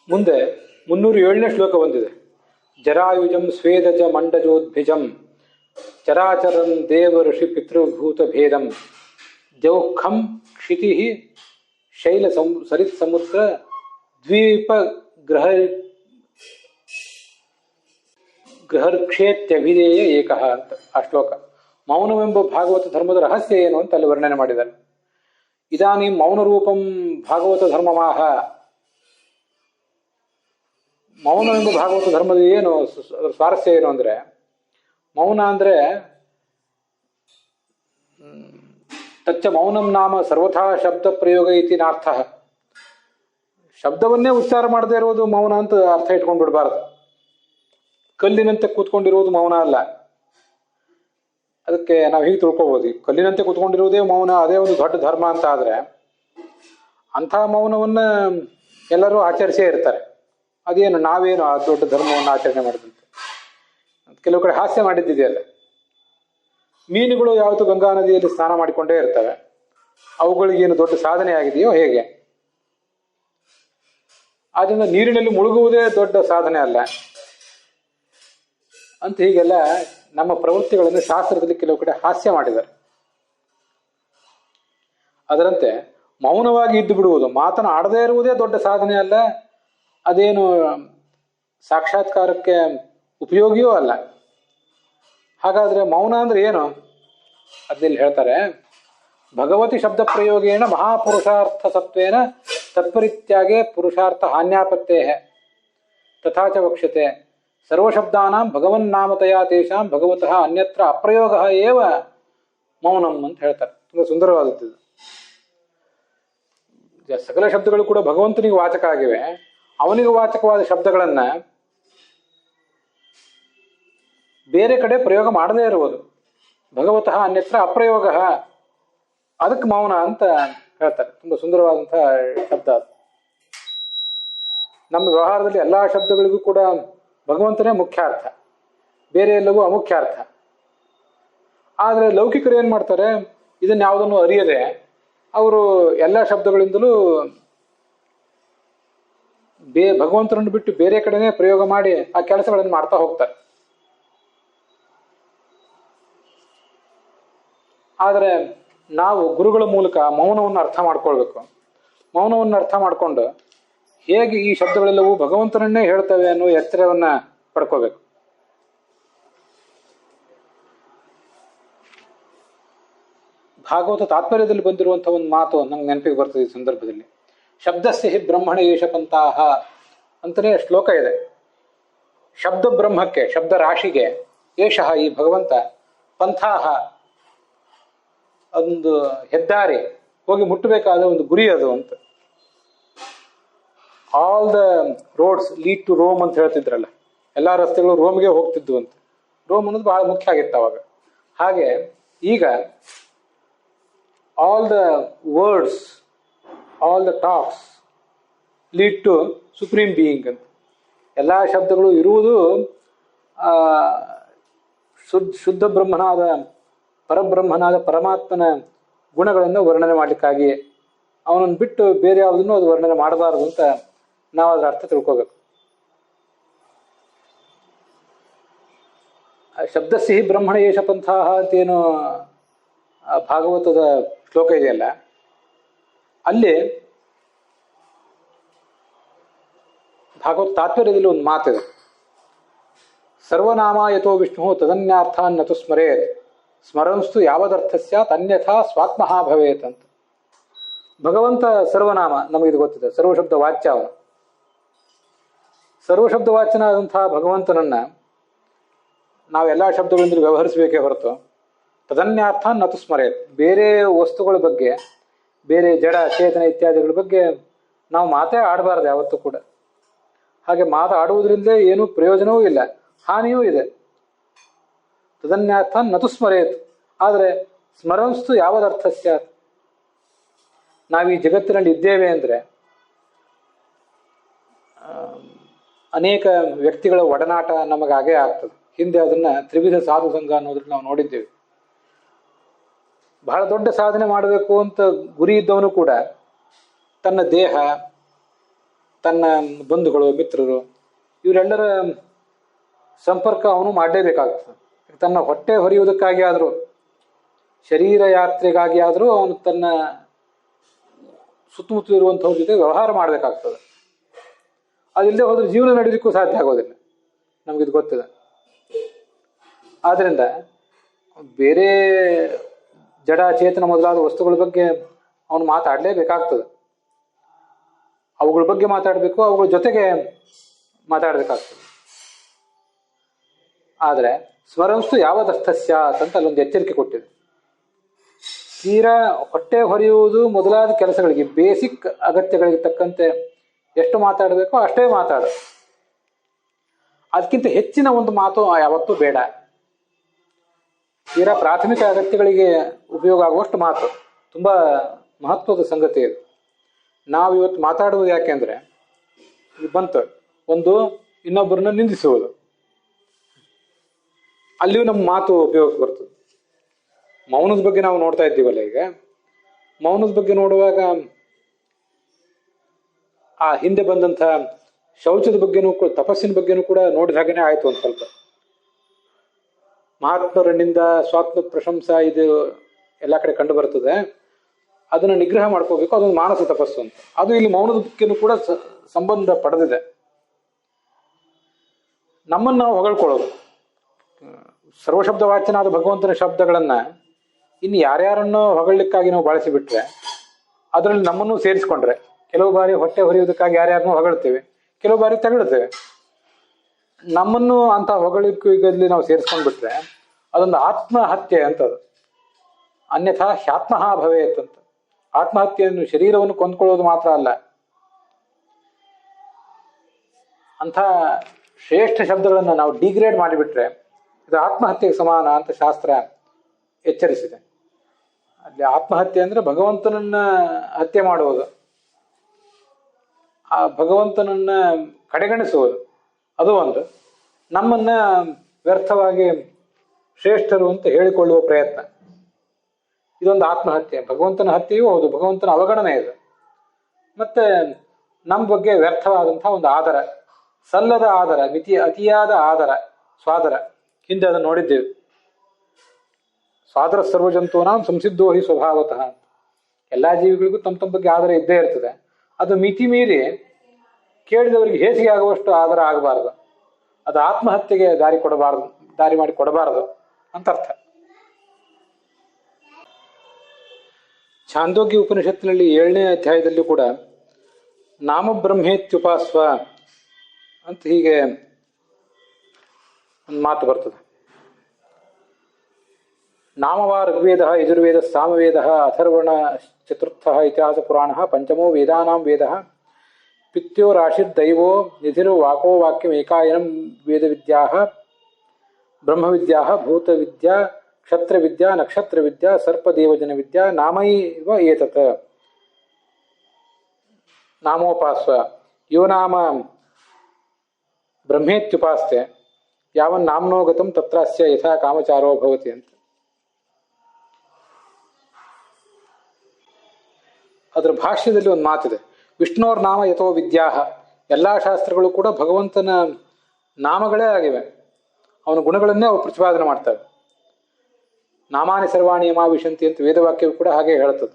ಮುಂದೆ 307ನೇ ಶ್ಲೋಕ ಬಂದಿದೆ. ಜರಾಯುಜಂ ಸ್ವೇದಜ ಮಂಡಜೋದ್ಭಿಜಂ ಚರಾಚರಂ ದೇವ ಋಷಿ ಪಿತೃಭೂತ ಭೇದಂ ಜೌಖಂ ಕ್ಷಿತಿ ಶೈಲ ಸರಿತ್ ಸಮುದ್ರ ದ್ವೀಪ ಗೃಹರ್ಕ್ಷೇತ್ಯಭಿಧೇಯ ಏಕಃ ಅಂತ ಆ ಶ್ಲೋಕ. ಮೌನವೆಂಬ ಭಾಗವತ ಧರ್ಮದ ರಹಸ್ಯ ಏನು ಅಂತ ಅಲ್ಲಿ ವರ್ಣನೆ ಮಾಡಿದ್ದಾರೆ. ಇದಾನಿ ಮೌನ ರೂಪಂ ಭಾಗವತ ಧರ್ಮಮಾಹ. ಮೌನವೆಂಬ ಭಾಗವತ ಧರ್ಮದ ಏನು ಸ್ವಾರಸ್ಯ ಏನು ಅಂದ್ರೆ, ಮೌನ ಅಂದ್ರೆ ತಚ್ಚ ಮೌನಂ ನಾಮ ಸರ್ವಥಾ ಶಬ್ದ ಪ್ರಯೋಗ ಇತಿ ನಾರ್ಥ. ಶಬ್ದವನ್ನೇ ಉಚ್ಚಾರ ಮಾಡದೇ ಇರುವುದು ಮೌನ ಅಂತ ಅರ್ಥ ಇಟ್ಕೊಂಡು ಬಿಡಬಾರ್ದು. ಕಲ್ಲಿನಂತೆ ಕೂತ್ಕೊಂಡಿರುವುದು ಮೌನ ಅಲ್ಲ. ಅದಕ್ಕೆ ನಾವು ಹೀಗೆ ತಿಳ್ಕೊಬೋದು, ಕಲ್ಲಿನಂತೆ ಕೂತ್ಕೊಂಡಿರುವುದೇ ಮೌನ, ಅದೇ ಒಂದು ದೊಡ್ಡ ಧರ್ಮ ಅಂತ ಆದ್ರೆ ಅಂಥ ಮೌನವನ್ನ ಎಲ್ಲರೂ ಆಚರಿಸೇ ಇರ್ತಾರೆ. ಅದೇನು ನಾವೇನು ಆ ದೊಡ್ಡ ಧರ್ಮವನ್ನು ಆಚರಣೆ ಮಾಡಿದಂತೆ. ಕೆಲವು ಕಡೆ ಹಾಸ್ಯ ಮಾಡಿದ್ದಿದೆಯಲ್ಲ, ಮೀನುಗಳು ಯಾವತ್ತೂ ಗಂಗಾ ನದಿಯಲ್ಲಿ ಸ್ನಾನ ಮಾಡಿಕೊಂಡೇ ಇರ್ತವೆ, ಅವುಗಳಿಗೇನು ದೊಡ್ಡ ಸಾಧನೆ ಆಗಿದೆಯೋ ಹೇಗೆ? ಆದ್ರಿಂದ ನೀರಿನಲ್ಲಿ ಮುಳುಗುವುದೇ ದೊಡ್ಡ ಸಾಧನೆ ಅಲ್ಲ ಅಂತ ಹೀಗೆಲ್ಲ ನಮ್ಮ ಪ್ರವೃತ್ತಿಗಳನ್ನು ಶಾಸ್ತ್ರದಲ್ಲಿ ಕೆಲವು ಕಡೆ ಹಾಸ್ಯ ಮಾಡಿದ್ದಾರೆ. ಅದರಂತೆ ಮೌನವಾಗಿ ಇದ್ದು ಬಿಡುವುದು, ಮಾತನಾಡದೇ ಇರುವುದೇ ದೊಡ್ಡ ಸಾಧನೆ ಅಲ್ಲ, ಅದೇನು ಸಾಕ್ಷಾತ್ಕಾರಕ್ಕೆ ಉಪಯೋಗಿಯೂ ಅಲ್ಲ. ಹಾಗಾದ್ರೆ ಮೌನ ಅಂದ್ರೆ ಏನು? ಅದಲ್ಲಿ ಹೇಳ್ತಾರೆ, ಭಗವತಿ ಶಬ್ದ ಪ್ರಯೋಗೇಣ ಮಹಾಪುರುಷಾರ್ಥ ಸತ್ವೇನ ತತ್ಪರಿತ್ಯಾಗೆ ಪುರುಷಾರ್ಥ ಹಾನ್ಯಾಪತ್ತೇ ತಥಾಚ ವಕ್ಷ್ಯತೆ ಸರ್ವಶಬ್ದಾನಾಂ ಭಗವನ್ನಾಮತಯಾ ತೇಷಾಂ ಭಗವತಃ ಅನ್ಯತ್ರ ಅಪ್ರಯೋಗ ಏವ ಮೌನಂ ಅಂತ ಹೇಳ್ತಾರೆ. ತುಂಬಾ ಸುಂದರವಾದದ್ದು. ಸಕಲ ಶಬ್ದಗಳು ಕೂಡ ಭಗವಂತನಿಗೆ ವಾಚಕ ಆಗಿವೆ. ಅವನಿಗೆ ವಾಚಕವಾದ ಶಬ್ದಗಳನ್ನ ಬೇರೆ ಕಡೆ ಪ್ರಯೋಗ ಮಾಡದೇ ಇರುವುದು ಭಗವತಃ ಅನ್ಯತ್ರ ಅಪ್ರಯೋಗ, ಅದಕ್ಕೆ ಮೌನ ಅಂತ ಹೇಳ್ತಾರೆ. ತುಂಬಾ ಸುಂದರವಾದಂತಹ ಶಬ್ದ ಅದು. ನಮ್ಮ ವ್ಯವಹಾರದಲ್ಲಿ ಎಲ್ಲಾ ಶಬ್ದಗಳಿಗೂ ಕೂಡ ಭಗವಂತನೇ ಮುಖ್ಯ ಅರ್ಥ, ಬೇರೆ ಎಲ್ಲವೂ ಅಮುಖ್ಯ ಅರ್ಥ. ಆದರೆ ಲೌಕಿಕರು ಏನ್ ಮಾಡ್ತಾರೆ, ಇದನ್ನ ಯಾವುದನ್ನು ಅರಿಯದೆ ಅವರು ಎಲ್ಲ ಶಬ್ದಗಳಿಂದಲೂ ಭಗವಂತನನ್ನು ಬಿಟ್ಟು ಬೇರೆ ಕಡೆನೇ ಪ್ರಯೋಗ ಮಾಡಿ ಆ ಕೆಲಸಗಳನ್ನು ಮಾಡ್ತಾ ಹೋಗ್ತಾರೆ. ಆದರೆ ನಾವು ಗುರುಗಳ ಮೂಲಕ ಮೌನವನ್ನು ಅರ್ಥ ಮಾಡ್ಕೊಳ್ಬೇಕು. ಮೌನವನ್ನು ಅರ್ಥ ಮಾಡಿಕೊಂಡು ಹೇಗೆ ಈ ಶಬ್ದಗಳೆಲ್ಲವೂ ಭಗವಂತನನ್ನೇ ಹೇಳ್ತವೆ ಅನ್ನೋ ಎಚ್ಚರವನ್ನ ಪಡ್ಕೋಬೇಕು. ಭಾಗವತ ತಾತ್ಪರ್ಯದಲ್ಲಿ ಬಂದಿರುವಂತಹ ಒಂದು ಮಾತು ನಮ್ಗೆ ನೆನಪಿಗೆ ಬರ್ತದೆ ಈ ಸಂದರ್ಭದಲ್ಲಿ. ಶಬ್ದಸ್ಯ ಹಿ ಬ್ರಹ್ಮಣ ಏಷ ಪಂಥಾಹ ಅಂತಲೇ ಶ್ಲೋಕ ಇದೆ. ಶಬ್ದ ಬ್ರಹ್ಮಕ್ಕೆ, ಶಬ್ದ ರಾಶಿಗೆ, ಏಷಃ ಈ ಭಗವಂತ, ಪಂಥಾಹ ಒಂದು ಹೆದ್ದಾರಿ, ಹೋಗಿ ಮುಟ್ಟಬೇಕಾದ ಒಂದು ಗುರಿ ಅದು ಅಂತ. All the roads lead to Rome ಅಂತ ಹೇಳ್ತಿದ್ರಲ್ಲ, ಎಲ್ಲಾ ರಸ್ತೆಗಳು ರೋಮ್ಗೆ ಹೋಗ್ತಿದ್ವು ಅಂತ. ರೋಮ್ ಅನ್ನೋದು ಬಹಳ ಮುಖ್ಯ ಆಗಿತ್ತು ಅವಾಗ. ಹಾಗೆ ಈಗ all the words, all the talks lead to supreme being ಅಂತ. ಎಲ್ಲ ಶಬ್ದಗಳು ಇರುವುದು ಶುದ್ಧ ಬ್ರಹ್ಮನಾದ, ಪರಬ್ರಹ್ಮನಾದ ಪರಮಾತ್ಮನ ಗುಣಗಳನ್ನು ವರ್ಣನೆ ಮಾಡಲಿಕ್ಕಾಗಿ. ಅವನನ್ನು ಬಿಟ್ಟು ಬೇರೆ ಯಾವುದನ್ನು ಅದು ವರ್ಣನೆ ಮಾಡಬಾರದು ಅಂತ ನಾವು ಅದರ ಅರ್ಥ ತಿಳ್ಕೋಬೇಕು. ಶಬ್ದಸ್ಯ ಹಿ ಬ್ರಹ್ಮಣ ಏಷ ಪಂಥಾಹ ಅಂತೇನು ಭಾಗವತದ ಶ್ಲೋಕ ಇದೆಯಲ್ಲ, ಅಲ್ಲಿ ಭಾಗವತ ತಾತ್ಪರ್ಯದಲ್ಲಿ ಒಂದು ಮಾತಿದೆ. ಸರ್ವನಾಮ ಯಥೋ ವಿಷ್ಣು ತದನ್ಯಾರ್ಥಾನ್ ನತು ಸ್ಮರೇತ್ ಸ್ಮರಂಸ್ತು ಯಾವದರ್ಥ ಸ್ಯಾತ್ ಅನ್ಯಥಾ ಸ್ವಾತ್ಮಃ ಭವೇತ್ ಅಂತ. ಭಗವಂತ ಸರ್ವನಾಮ, ನಮಗಿದು ಗೊತ್ತಿದೆ, ಸರ್ವಶಬ್ದ ವಾಚ್ಯ ಅವನು. ಸರ್ವಶಬ್ದ ವಾಚ್ಯನಾದಂತಹ ಭಗವಂತನನ್ನ ನಾವೆಲ್ಲ ಶಬ್ದಗಳಿಂದ ವ್ಯವಹರಿಸಬೇಕೇ ಹೊರತು ತದನ್ಯಾರ್ಥ ನತು ಸ್ಮರೇತ್, ಬೇರೆ ವಸ್ತುಗಳ ಬಗ್ಗೆ, ಬೇರೆ ಜಡ ಚೇತನ ಇತ್ಯಾದಿಗಳ ಬಗ್ಗೆ ನಾವು ಮಾತೇ ಆಡಬಾರ್ದು ಯಾವತ್ತೂ ಕೂಡ. ಹಾಗೆ ಮಾತಾಡುವುದರಿಂದ ಏನೂ ಪ್ರಯೋಜನವೂ ಇಲ್ಲ, ಹಾನಿಯೂ ಇದೆ. ತದನ್ಯಾರ್ಥ ನತು ಸ್ಮರೇತ್, ಆದರೆ ಸ್ಮರಂಸ್ತು ಯಾವದರ್ಥ ಸ್ಯಾತ್, ನಾವು ಈ ಜಗತ್ತಿನಲ್ಲಿ ಇದ್ದೇವೆ ಅಂದರೆ ಅನೇಕ ವ್ಯಕ್ತಿಗಳ ಒಡನಾಟ ನಮಗಾಗೇ ಆಗ್ತದೆ. ಹಿಂದೆ ಅದನ್ನ ತ್ರಿವಿಧ ಸಾಧು ಸಂಘ ಅನ್ನೋದ್ರಲ್ಲಿ ನಾವು ನೋಡಿದ್ದೇವೆ. ಬಹಳ ದೊಡ್ಡ ಸಾಧನೆ ಮಾಡಬೇಕು ಅಂತ ಗುರಿ ಇದ್ದವನು ಕೂಡ ತನ್ನ ದೇಹ, ತನ್ನ ಬಂಧುಗಳು, ಮಿತ್ರರು, ಇವರೆಲ್ಲರ ಸಂಪರ್ಕ ಅವನು ಮಾಡಲೇಬೇಕಾಗ್ತದೆ. ತನ್ನ ಹೊಟ್ಟೆ ಹೊರೆಯುವುದಕ್ಕಾಗಿ ಆದರೂ, ಶರೀರ ಯಾತ್ರೆಗಾಗಿ ಆದರೂ ಅವನು ತನ್ನ ಸುತ್ತಮುತ್ತ ಇರುವಂಥವ್ರ ಜೊತೆ ವ್ಯವಹಾರ ಮಾಡಬೇಕಾಗ್ತದೆ. ಅದಿಲ್ಲದೆ ಹೋದ್ರೆ ಜೀವನ ನಡೆಯಲಿಕ್ಕೂ ಸಾಧ್ಯ ಆಗೋದಿಲ್ಲ, ನಮಗಿದು ಗೊತ್ತಿದೆ. ಆದ್ದರಿಂದ ಬೇರೆ ಜಡ ಚೇತನ ಮೊದಲಾದ ವಸ್ತುಗಳ ಬಗ್ಗೆ ಅವನು ಮಾತಾಡಲೇಬೇಕಾಗ್ತದೆ. ಅವುಗಳ ಬಗ್ಗೆ ಮಾತಾಡಬೇಕು, ಅವುಗಳ ಜೊತೆಗೆ ಮಾತಾಡಬೇಕಾಗ್ತದೆ. ಆದರೆ ಸ್ಮರಂಸ್ತು ಯಾವದರ್ಥ ಸ್ಯಾತ್ ಅಂತ ಅಲ್ಲೊಂದು ಎಚ್ಚರಿಕೆ ಕೊಟ್ಟಿದೆ. ತೀರಾ ಹೊಟ್ಟೆ ಹೊರೆಯುವುದು ಮೊದಲಾದ ಕೆಲಸಗಳಿಗೆ, ಬೇಸಿಕ್ ಅಗತ್ಯಗಳಿಗೆ ತಕ್ಕಂತೆ ಎಷ್ಟು ಮಾತಾಡಬೇಕೋ ಅಷ್ಟೇ ಮಾತಾಡು. ಅದಕ್ಕಿಂತ ಹೆಚ್ಚಿನ ಒಂದು ಮಾತು ಯಾವತ್ತೂ ಬೇಡ. ತೀರಾ ಪ್ರಾಥಮಿಕ ಅಗತ್ಯಗಳಿಗೆ ಉಪಯೋಗ ಆಗುವಷ್ಟು ಮಾತು ತುಂಬಾ ಮಹತ್ವದ ಸಂಗತಿ ಇದು. ನಾವು ಇವತ್ತು ಮಾತಾಡುವುದು ಯಾಕೆಂದ್ರೆ ಬಂತು, ಒಂದು ಇನ್ನೊಬ್ಬರನ್ನ ನಿಂದಿಸುವುದು, ಅಲ್ಲಿಯೂ ನಮ್ಮ ಮಾತು ಉಪಯೋಗಕ್ಕೆ ಬರ್ತದೆ. ಮೌನದ ಬಗ್ಗೆ ನಾವು ನೋಡ್ತಾ ಇದ್ದೀವಲ್ಲ, ಈಗ ಮೌನದ ಬಗ್ಗೆ ನೋಡುವಾಗ ಆ ಹಿಂದೆ ಬಂದಂಥ ಶೌಚದ ಬಗ್ಗೆನೂ, ತಪಸ್ಸಿನ ಬಗ್ಗೆನೂ ಕೂಡ ನೋಡಿದ ಹಾಗೇನೆ ಆಯ್ತು. ಒಂದು ಸ್ವಲ್ಪ ಮಹಾತ್ಮರನ್ನಿಂದ ಸ್ವಾತ್ಮ ಪ್ರಶಂಸಾ ಇದು ಎಲ್ಲ ಕಡೆ ಕಂಡು ಬರ್ತದೆ. ಅದನ್ನು ನಿಗ್ರಹ ಮಾಡ್ಕೋಬೇಕು, ಅದೊಂದು ಮಾನಸ ತಪಸ್ಸು ಅಂತ. ಅದು ಇಲ್ಲಿ ಮೌನದ ಬಗ್ಗೆನೂ ಕೂಡ ಸಂಬಂಧ ಪಡೆದಿದೆ. ನಮ್ಮನ್ನು ನಾವು ಹೊಗಳ್ಕೊಳ್ಳೋದು, ಸರ್ವಶಬ್ದ ವಾಚ್ಯನಾದ ಭಗವಂತನ ಶಬ್ದಗಳನ್ನ ಇನ್ನು ಯಾರ್ಯಾರನ್ನೋ ಹೊಗಳಲಿಕ್ಕಾಗಿ ನಾವು ಬಳಸಿಬಿಟ್ರೆ, ಅದರಲ್ಲಿ ನಮ್ಮನ್ನು ಸೇರಿಸ್ಕೊಂಡ್ರೆ, ಕೆಲವು ಬಾರಿ ಹೊಟ್ಟೆ ಹೊರೆಯುವುದಕ್ಕಾಗಿ ಯಾರ್ಯಾರನ್ನೂ ಹೊಗಳ್ತೇವೆ, ಕೆಲವು ಬಾರಿ ತಗೊಳ್ತೇವೆ. ನಮ್ಮನ್ನು ಅಂತ ಹೊಗಳಿಕೆಯಲ್ಲಿ ನಾವು ಸೇರಿಸ್ಕೊಂಡ್ಬಿಟ್ರೆ ಅದೊಂದು ಆತ್ಮಹತ್ಯೆ ಅಂತದು. ಅನ್ಯಥಾ ಹ್ಯಾತ್ಮಃ ಭವೇತ್ ಅಂತ. ಆತ್ಮಹತ್ಯೆಯನ್ನು, ಶರೀರವನ್ನು ಕೊಂದ್ಕೊಳ್ಳೋದು ಮಾತ್ರ ಅಲ್ಲ, ಅಂಥ ಶ್ರೇಷ್ಠ ಶಬ್ದಗಳನ್ನು ನಾವು ಡಿಗ್ರೇಡ್ ಮಾಡಿಬಿಟ್ರೆ ಇದು ಆತ್ಮಹತ್ಯೆಗೆ ಸಮಾನ ಅಂತ ಶಾಸ್ತ್ರ ಎಚ್ಚರಿಸಿದೆ. ಅಲ್ಲಿ ಆತ್ಮಹತ್ಯೆ ಅಂದ್ರೆ ಭಗವಂತನನ್ನ ಹತ್ಯೆ ಮಾಡುವುದು, ಆ ಭಗವಂತನನ್ನ ಕಡೆಗಣಿಸುವುದು, ಅದು ಒಂದು. ನಮ್ಮನ್ನ ವ್ಯರ್ಥವಾಗಿ ಶ್ರೇಷ್ಠರು ಅಂತ ಹೇಳಿಕೊಳ್ಳುವ ಪ್ರಯತ್ನ, ಇದೊಂದು ಆತ್ಮಹತ್ಯೆ. ಭಗವಂತನ ಹತ್ಯೆಯೂ ಹೌದು, ಭಗವಂತನ ಅವಗಣನೆ ಇದು. ಮತ್ತೆ ನಮ್ಮ ಬಗ್ಗೆ ವ್ಯರ್ಥವಾದಂತಹ ಒಂದು ಆದರ, ಸಲ್ಲದ ಆದರ, ಅತಿಯಾದ ಆದರ, ಸ್ವಾದರ. ಹಿಂದೆ ಅದನ್ನು ನೋಡಿದ್ದೇವೆ. ಸ್ವಾದರ ಸರ್ವಜಂತೂನಾಂ ಸಂಸಿದ್ಧೋ ಹಿ ಸ್ವಭಾವತಃ. ಎಲ್ಲಾ ಜೀವಿಗಳಿಗೂ ತಮ್ಮ ತಮ್ಮ ಬಗ್ಗೆ ಆದರ ಇದ್ದೇ ಇರ್ತದೆ. ಅದು ಮಿತಿ ಮೀರಿ ಕೇಳಿದವರಿಗೆ ಹೇಸಿಗೆ ಆಗುವಷ್ಟು ಆದರ ಆಗಬಾರದು. ಅದು ಆತ್ಮಹತ್ಯೆಗೆ ದಾರಿ ಮಾಡಿ ಕೊಡಬಾರದು ಅಂತ ಅರ್ಥ. ಛಾಂದೋಗ್ಯ ಉಪನಿಷತ್ತಿನಲ್ಲಿ 7ನೇ ಅಧ್ಯಾಯದಲ್ಲೂ ಕೂಡ ನಾಮಬ್ರಹ್ಮೇತ್ಯುಪಾಸ್ವ ಅಂತ ಹೀಗೆ ಒಂದು ಮಾತು ಬರ್ತದೆ. ನಾಮವಾ ಋಗ್ವೇದ, ಯಜುರ್ವೇದ, ಸಾಮವೇದ, ಅಥರ್ವಣ ಚತುರ್ಥ ಇತಿಹಾಸ ಪುರಾಣ, ಪಂಚಮೋ ವೇದಾನಾಂ ವೇದ, ಪಿತ್ಯೋ ರಾಶಿರ್ದೈವೋ ನಿಧಿರು ವಾಕೋ ವಾಕ್ಯಂ ಏಕಾಯನಂ ವೇದವಿದ್ಯಾ ಬ್ರಹ್ಮವಿದ್ಯಾ ಭೂತವಿದ್ಯಾ ಕ್ಷತ್ರವಿದ್ಯಾ ನಕ್ಷತ್ರವಿದ್ಯಾ ಸರ್ಪದೇವಜನ ವಿದ್ಯಾ ನಾಮೈವ ಏತತ್ ನಾಮೋಪಾಸ್ವ ಯೋ ನಾಮ ಬ್ರಹ್ಮೇತ್ಯುಪಾಸ್ತೆ ಯಾವನ್ ನಾಮ್ನೋ ಗತಂ ತತ್ರಾಸ್ಯ ಯಥಾ ಕಾಮಚಾರೋ ಭವತಿ ಅಂತ. ಅದರ ಭಾಷ್ಯದಲ್ಲಿ ಒಂದು ಮಾತಿದೆ, ವಿಷ್ಣೋರ್ ನಾಮ ಯಥೋ ವಿದ್ಯಾ. ಎಲ್ಲಾ ಶಾಸ್ತ್ರಗಳು ಕೂಡ ಭಗವಂತನ ನಾಮಗಳೇ ಆಗಿವೆ, ಅವನ ಗುಣಗಳನ್ನೇ ಅವು ಪ್ರತಿಪಾದನೆ ಮಾಡ್ತವೆ. ನಾಮಾನಿ ಸರ್ವಾಣಿ ಯಮಾವಿಶಂತಿ ಅಂತ ವೇದವಾಕ್ಯವು ಕೂಡ ಹಾಗೆ ಹೇಳುತ್ತದೆ.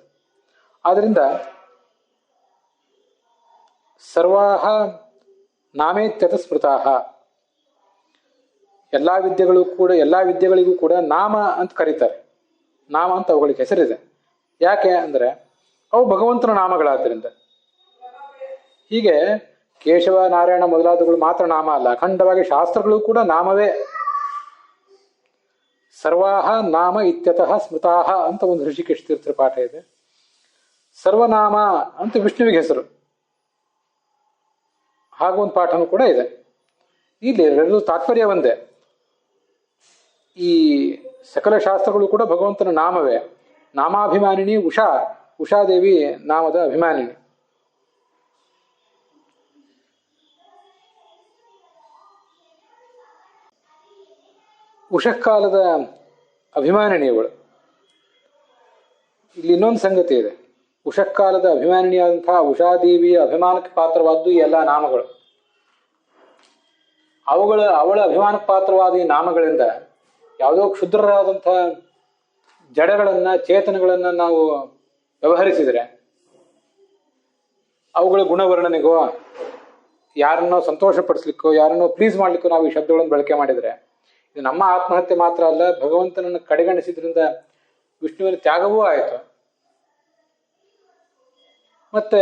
ಆದ್ರಿಂದ ಸರ್ವಾಹ ನಾಮೇತ್ಯತ ಸ್ಮೃತಾಹ, ಎಲ್ಲಾ ವಿದ್ಯೆಗಳಿಗೂ ಕೂಡ ನಾಮ ಅಂತ ಕರೀತಾರೆ. ನಾಮ ಅಂತ ಅವುಗಳಿಗೆ ಹೆಸರಿದೆ. ಯಾಕೆ ಅಂದ್ರೆ ಅವು ಭಗವಂತನ ನಾಮಗಳಾದ್ದರಿಂದ. ಹೀಗೆ ಕೇಶವ, ನಾರಾಯಣ ಮೊದಲಾದವುಗಳು ಮಾತ್ರ ನಾಮ ಅಲ್ಲ, ಅಖಂಡವಾಗಿ ಶಾಸ್ತ್ರಗಳು ಕೂಡ ನಾಮವೇ. ಸರ್ವಾಹ ನಾಮ ಇತ್ಯತಃ ಸ್ಮೃತಾಹ ಅಂತ ಒಂದು ಋಷಿಕೇಶ ತೀರ್ಥರ ಪಾಠ ಇದೆ. ಸರ್ವನಾಮ ಅಂತ ವಿಷ್ಣುವಿಗೆ ಹೆಸರು, ಹಾಗೊಂದು ಪಾಠನೂ ಕೂಡ ಇದೆ. ಇಲ್ಲಿ ಎರಡು ತಾತ್ಪರ್ಯ ಒಂದೇ. ಈ ಸಕಲ ಶಾಸ್ತ್ರಗಳು ಕೂಡ ಭಗವಂತನ ನಾಮವೇ. ನಾಮಾಭಿಮಾನಿನಿ ಉಷಾದೇವಿ ನಾಮದ ಅಭಿಮಾನಿನಿ. ಉಷಃಕಾಲದ ಅಭಿಮಾನಿನಿಯವಳು. ಇಲ್ಲಿ ಇನ್ನೊಂದು ಸಂಗತಿ ಇದೆ. ಉಷಃಕಾಲದ ಅಭಿಮಾನಿನಿಯಾದಂತಹ ಉಷಾದೇವಿಯ ಅಭಿಮಾನಕ್ಕೆ ಪಾತ್ರವಾದ್ದು ಈ ಎಲ್ಲ ನಾಮಗಳು. ಅವಳ ಅಭಿಮಾನಕ್ಕೆ ಪಾತ್ರವಾದ ಈ ನಾಮಗಳಿಂದ ಯಾವುದೋ ಕ್ಷುದ್ರರಾದಂತಹ ಜಡಗಳನ್ನ, ಚೇತನಗಳನ್ನ ನಾವು ವ್ಯವಹರಿಸಿದರೆ, ಅವುಗಳ ಗುಣವರ್ಣನೆಗೋ, ಯಾರನ್ನೋ ಸಂತೋಷಪಡಿಸ್ಲಿಕ್ಕೋ, ಯಾರನ್ನೋ ಪ್ಲೀಸ್ ಮಾಡ್ಲಿಕ್ಕೋ ನಾವು ಈ ಶಬ್ದಗಳನ್ನು ಬಳಕೆ ಮಾಡಿದರೆ ಇದು ನಮ್ಮ ಆತ್ಮಹತ್ಯೆ ಮಾತ್ರ ಅಲ್ಲ, ಭಗವಂತನನ್ನು ಕಡೆಗಣಿಸಿದ್ರಿಂದ ವಿಷ್ಣುವಿನ ತ್ಯಾಗವೂ ಆಯಿತು. ಮತ್ತೆ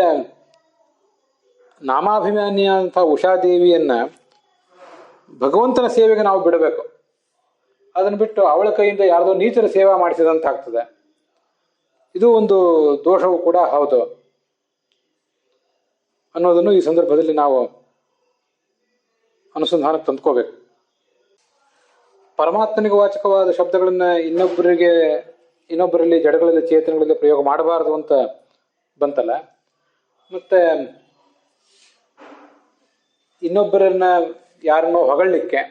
ನಾಮಾಭಿಮಾನಿಯಾದಂತಹ ಉಷಾದೇವಿಯನ್ನ ಭಗವಂತನ ಸೇವೆಗೆ ನಾವು ಬಿಡಬೇಕು. ಅದನ್ನು ಬಿಟ್ಟು ಅವಳ ಕೈಯಿಂದ ಯಾರ್ದೋ ನೀಚರ ಸೇವಾ ಮಾಡಿಸಿದಂತ ಆಗ್ತದೆ. ಇದು ಒಂದು ದೋಷವೂ ಕೂಡ ಹೌದು ಅನ್ನೋದನ್ನು ಈ ಸಂದರ್ಭದಲ್ಲಿ ನಾವು ಅನುಸಂಧಾನಕ್ಕೆ ತಂದ್ಕೋಬೇಕು. ಪರಮಾತ್ಮನಿಗೆ ವಾಚಕವಾದ ಶಬ್ದಗಳನ್ನ ಇನ್ನೊಬ್ಬರಲ್ಲಿ ಜಡಗಳಲ್ಲಿ, ಚೇತನಗಳಲ್ಲಿ ಪ್ರಯೋಗ ಮಾಡಬಾರದು ಅಂತ ಬಂತಲ್ಲ. ಮತ್ತೆ ಇನ್ನೊಬ್ಬರನ್ನ ಯಾರನ್ನೋ ಹೊಗಳಲಿಕ್ಕೆ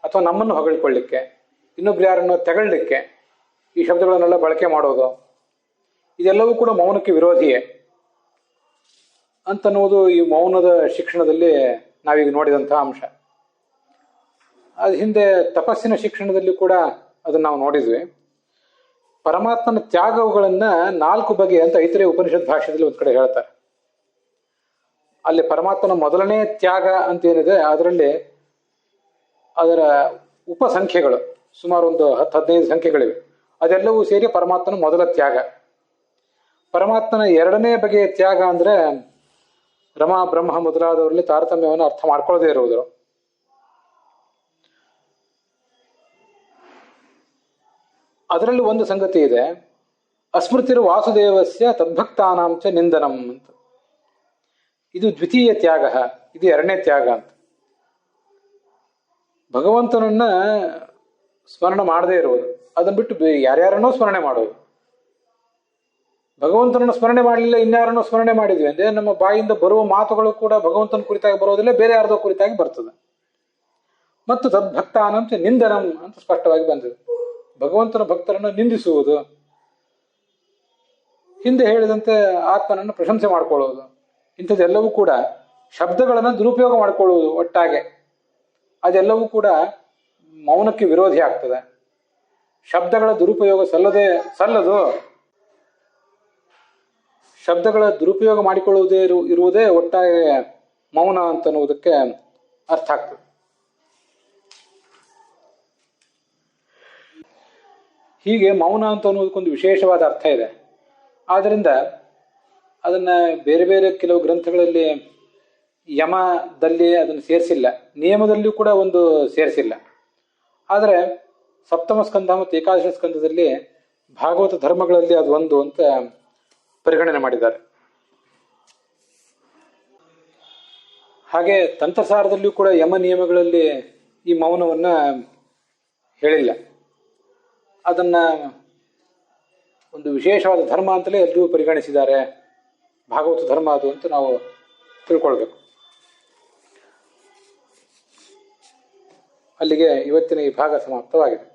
ಅಥವಾ ನಮ್ಮನ್ನು ಹೊಗಳ್ಕೊಳ್ಳಿಕ್ಕೆ, ಇನ್ನೊಬ್ರು ಯಾರನ್ನೋ ತೆಗಳ್ಲಿಕ್ಕೆ ಈ ಶಬ್ದಗಳನ್ನೆಲ್ಲ ಬಳಕೆ ಮಾಡೋದು, ಇದೆಲ್ಲವೂ ಕೂಡ ಮೌನಕ್ಕೆ ವಿರೋಧಿಯೇ ಅಂತನ್ನುವುದು ಈ ಮೌನದ ಶಿಕ್ಷಣದಲ್ಲಿ ನಾವೀಗ ನೋಡಿದಂತಹ ಅಂಶ. ಅದು ಹಿಂದೆ ತಪಸ್ಸಿನ ಶಿಕ್ಷಣದಲ್ಲಿ ಕೂಡ ಅದನ್ನು ನಾವು ನೋಡಿದ್ವಿ. ಪರಮಾತ್ಮನ ತ್ಯಾಗಗಳನ್ನ 4 ಬಗೆ ಅಂತ ಐತರೇಯ ಉಪನಿಷತ್ ಭಾಷೆಯಲ್ಲಿ ಒಂದ್ ಕಡೆ ಹೇಳ್ತಾರೆ. ಅಲ್ಲಿ ಪರಮಾತ್ಮನ ಮೊದಲನೇ ತ್ಯಾಗ ಅಂತ ಏನಿದೆ ಅದರಲ್ಲಿ ಅದರ ಉಪಸಂಖ್ಯೆಗಳು ಸುಮಾರು ಒಂದು 10-15 ಸಂಖ್ಯೆಗಳಿವೆ. ಅದೆಲ್ಲವೂ ಸೇರಿ ಪರಮಾತ್ಮನ ಮೊದಲ ತ್ಯಾಗ. ಪರಮಾತ್ಮನ 2ನೇ ಬಗೆಯ ತ್ಯಾಗ ಅಂದ್ರೆ ರಮಾ, ಬ್ರಹ್ಮ ಮೊದಲಾದವರಲ್ಲಿ ತಾರತಮ್ಯವನ್ನು ಅರ್ಥ ಮಾಡ್ಕೊಳ್ಳದೇ ಇರುವುದು. ಅದರಲ್ಲಿ ಒಂದು ಸಂಗತಿ ಇದೆ, ಅಸ್ಮೃತಿರು ವಾಸುದೇವಸ್ಯ ತದ್ಭಕ್ತಾನಾಂಚ ನಿಂದನಂ ಅಂತ. ಇದು ದ್ವಿತೀಯ ತ್ಯಾಗ, ಇದು 2ನೇ ತ್ಯಾಗ ಅಂತ. ಭಗವಂತನನ್ನ ಸ್ಮರಣೆ ಮಾಡದೇ ಇರುವುದು, ಅದನ್ನ ಬಿಟ್ಟು ಯಾರ್ಯಾರನ್ನೋ ಸ್ಮರಣೆ ಮಾಡೋದು. ಭಗವಂತನನ್ನು ಸ್ಮರಣೆ ಮಾಡಲಿಲ್ಲ, ಇನ್ಯಾರನ್ನೋ ಸ್ಮರಣೆ ಮಾಡಿದ್ವಿ ಅಂದ್ರೆ ನಮ್ಮ ಬಾಯಿಂದ ಬರುವ ಮಾತುಗಳು ಕೂಡ ಭಗವಂತನ ಕುರಿತಾಗಿ ಬರೋದಿಲ್ಲ, ಬೇರೆ ಯಾರ್ದೋ ಕುರಿತಾಗಿ ಬರ್ತದೆ. ಮತ್ತು ತದ್ಭಕ್ತಾನಂಚ ನಿಂದನಂ ಅಂತ ಸ್ಪಷ್ಟವಾಗಿ ಬಂದಿದೆ. ಭಗವಂತನ ಭಕ್ತರನ್ನು ನಿಂದಿಸುವುದು, ಹಿಂದೆ ಹೇಳಿದಂತೆ ಆತ್ಮನನ್ನು ಪ್ರಶಂಸೆ ಮಾಡಿಕೊಳ್ಳುವುದು, ಇಂಥದ್ದೆಲ್ಲವೂ ಕೂಡ ಶಬ್ದಗಳನ್ನು ದುರುಪಯೋಗ ಮಾಡಿಕೊಳ್ಳುವುದು ಒಟ್ಟಾಗೆ, ಅದೆಲ್ಲವೂ ಕೂಡ ಮೌನಕ್ಕೆ ವಿರೋಧಿ ಆಗ್ತದೆ. ಶಬ್ದಗಳ ದುರುಪಯೋಗ ಸಲ್ಲದು. ಶಬ್ದಗಳ ದುರುಪಯೋಗ ಮಾಡಿಕೊಳ್ಳುವುದೇ ಇರುವುದೇ ಒಟ್ಟಾಗೆ ಮೌನ ಅಂತನ್ನುವುದಕ್ಕೆ ಅರ್ಥ ಆಗ್ತದೆ. ಹೀಗೆ ಮೌನ ಅಂತ ಅನ್ನೋದಕ್ಕೊಂದು ವಿಶೇಷವಾದ ಅರ್ಥ ಇದೆ. ಆದ್ದರಿಂದ ಅದನ್ನು ಬೇರೆ ಬೇರೆ ಕೆಲವು ಗ್ರಂಥಗಳಲ್ಲಿ ಯಮದಲ್ಲಿ ಅದನ್ನು ಸೇರಿಸಿಲ್ಲ, ನಿಯಮದಲ್ಲಿಯೂ ಕೂಡ ಒಂದು ಸೇರಿಸಿಲ್ಲ. ಆದರೆ ಸಪ್ತಮ ಸ್ಕಂಧ ಮತ್ತು ಏಕಾದಶ ಸ್ಕಂಧದಲ್ಲಿ ಭಾಗವತ ಧರ್ಮಗಳಲ್ಲಿ ಅದು ಒಂದು ಅಂತ ಪರಿಗಣನೆ ಮಾಡಿದ್ದಾರೆ. ಹಾಗೆ ತಂತ್ರಸಾರದಲ್ಲಿಯೂ ಕೂಡ ಯಮ ನಿಯಮಗಳಲ್ಲಿ ಈ ಮೌನವನ್ನು ಹೇಳಿಲ್ಲ. ಅದನ್ನ ಒಂದು ವಿಶೇಷವಾದ ಧರ್ಮ ಅಂತಲೇ ಎಲ್ಲರೂ ಪರಿಗಣಿಸಿದ್ದಾರೆ. ಭಾಗವತ ಧರ್ಮ ಅದು ಅಂತ ನಾವು ತಿಳ್ಕೊಳ್ಬೇಕು. ಅಲ್ಲಿಗೆ ಇವತ್ತಿನ ಈ ಭಾಗ ಸಮಾಪ್ತವಾಗಿದೆ.